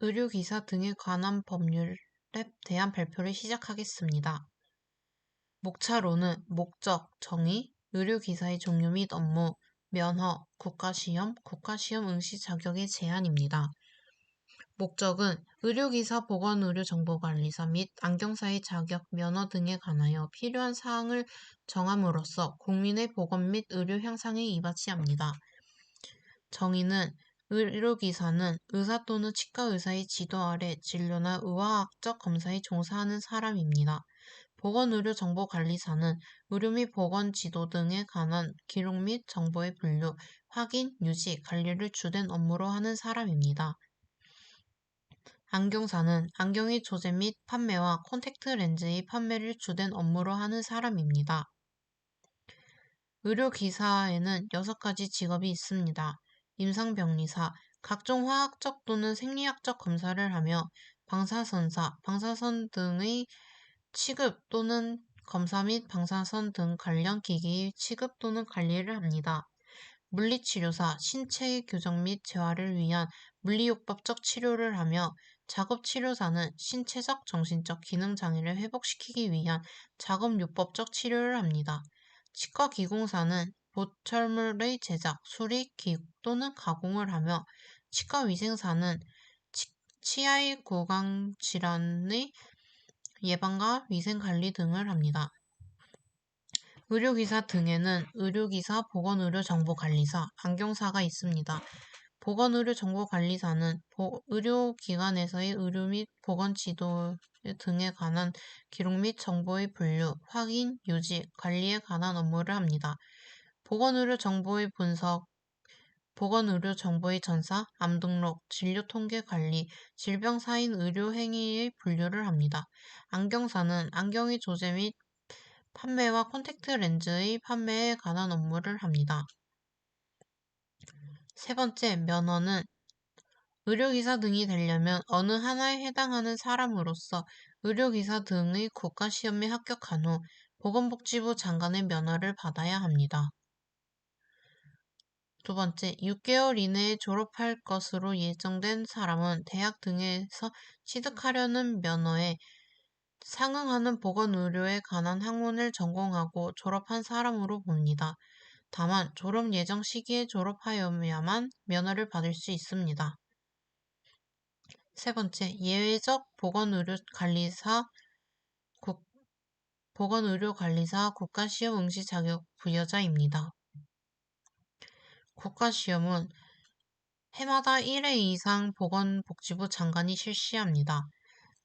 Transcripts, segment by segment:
의료기사 등에 관한 법률에 대한 발표를 시작하겠습니다. 목차로는 목적, 정의, 의료기사의 종류 및 업무, 면허, 국가시험, 국가시험 응시 자격의 제한입니다. 목적은 의료기사 보건의료정보관리사 및 안경사의 자격, 면허 등에 관하여 필요한 사항을 정함으로써 국민의 보건 및 의료 향상에 이바지 합니다. 정의는 의료기사는 의사 또는 치과의사의 지도 아래 진료나 의화학적 검사에 종사하는 사람입니다. 보건의료정보관리사는 의료 및 보건 지도 등에 관한 기록 및 정보의 분류, 확인, 유지, 관리를 주된 업무로 하는 사람입니다. 안경사는 안경의 조제 및 판매와 콘택트 렌즈의 판매를 주된 업무로 하는 사람입니다. 의료기사에는 6가지 직업이 있습니다. 임상병리사, 각종 화학적 또는 생리학적 검사를 하며 방사선사, 방사선 등의 취급 또는 검사 및 방사선 등 관련 기기의 취급 또는 관리를 합니다. 물리치료사, 신체의 교정 및 재활을 위한 물리요법적 치료를 하며 작업치료사는 신체적, 정신적 기능장애를 회복시키기 위한 작업요법적 치료를 합니다. 치과기공사는 보철물의 제작, 수리, 기육 또는 가공을 하며 치과위생사는 치아의 구강 질환의 예방과 위생관리 등을 합니다. 의료기사 등에는 의료기사, 보건의료정보관리사, 안경사가 있습니다. 보건의료정보관리사는 의료기관에서의 의료 및 보건지도 등에 관한 기록 및 정보의 분류, 확인, 유지, 관리에 관한 업무를 합니다. 보건의료정보의 분석, 보건의료정보의 전사, 암등록, 진료통계관리, 질병사인 의료행위의 분류를 합니다. 안경사는 안경의 조제 및 판매와 콘택트 렌즈의 판매에 관한 업무를 합니다. 세 번째, 면허는 의료기사 등이 되려면 어느 하나에 해당하는 사람으로서 의료기사 등의 국가시험에 합격한 후 보건복지부 장관의 면허를 받아야 합니다. 두 번째, 6개월 이내에 졸업할 것으로 예정된 사람은 대학 등에서 취득하려는 면허에 상응하는 보건의료에 관한 학문을 전공하고 졸업한 사람으로 봅니다. 다만 졸업 예정 시기에 졸업하여야만 면허를 받을 수 있습니다. 세 번째, 예외적 보건의료관리사 국가시험 응시 자격 부여자입니다. 국가시험은 해마다 1회 이상 보건복지부 장관이 실시합니다.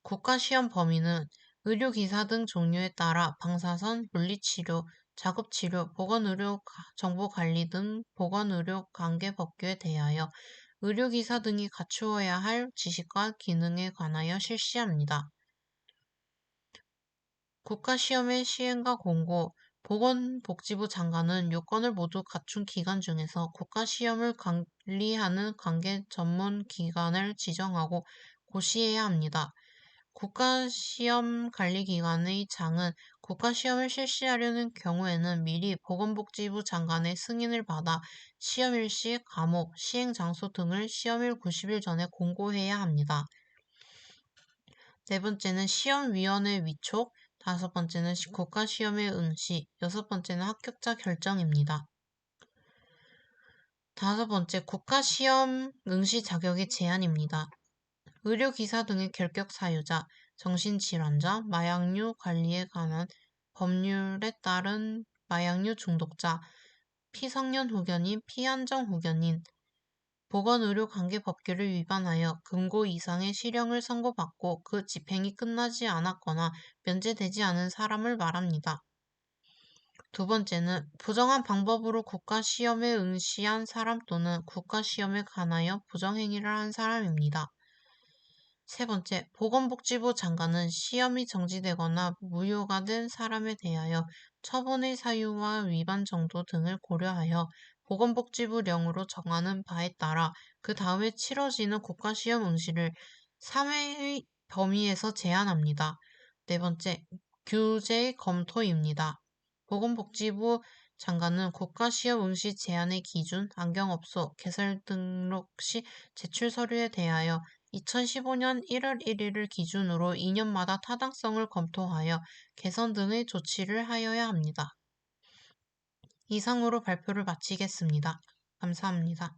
국가시험 범위는 의료기사 등 종류에 따라 방사선, 물리치료, 작업치료, 보건의료 정보관리 등 보건의료 관계 법규에 대하여 의료기사 등이 갖추어야 할 지식과 기능에 관하여 실시합니다. 국가시험의 시행과 공고, 보건복지부 장관은 요건을 모두 갖춘 기관 중에서 국가시험을 관리하는 관계 전문 기관을 지정하고 고시해야 합니다. 국가시험관리기관의 장은 국가시험을 실시하려는 경우에는 미리 보건복지부 장관의 승인을 받아 시험일시, 과목, 시행장소 등을 시험일 90일 전에 공고해야 합니다. 네 번째는 시험위원회 위촉, 다섯 번째는 국가시험의 응시, 여섯 번째는 합격자 결정입니다. 다섯 번째, 국가시험 응시 자격의 제한입니다. 의료기사 등의 결격 사유자, 정신질환자, 마약류 관리에 관한 법률에 따른 마약류 중독자, 피성년 후견인, 피한정 후견인, 보건의료관계법규를 위반하여 금고 이상의 실형을 선고받고 그 집행이 끝나지 않았거나 면제되지 않은 사람을 말합니다. 두 번째는 부정한 방법으로 국가시험에 응시한 사람 또는 국가시험에 관하여 부정행위를 한 사람입니다. 세 번째, 보건복지부 장관은 시험이 정지되거나 무효가 된 사람에 대하여 처분의 사유와 위반 정도 등을 고려하여 보건복지부령으로 정하는 바에 따라 그 다음에 치러지는 국가시험 응시를 3회의 범위에서 제한합니다. 네 번째, 규제 검토입니다. 보건복지부 장관은 국가시험 응시 제한의 기준, 안경업소, 개설 등록 시 제출 서류에 대하여 2015년 1월 1일을 기준으로 2년마다 타당성을 검토하여 개선 등의 조치를 하여야 합니다. 이상으로 발표를 마치겠습니다. 감사합니다.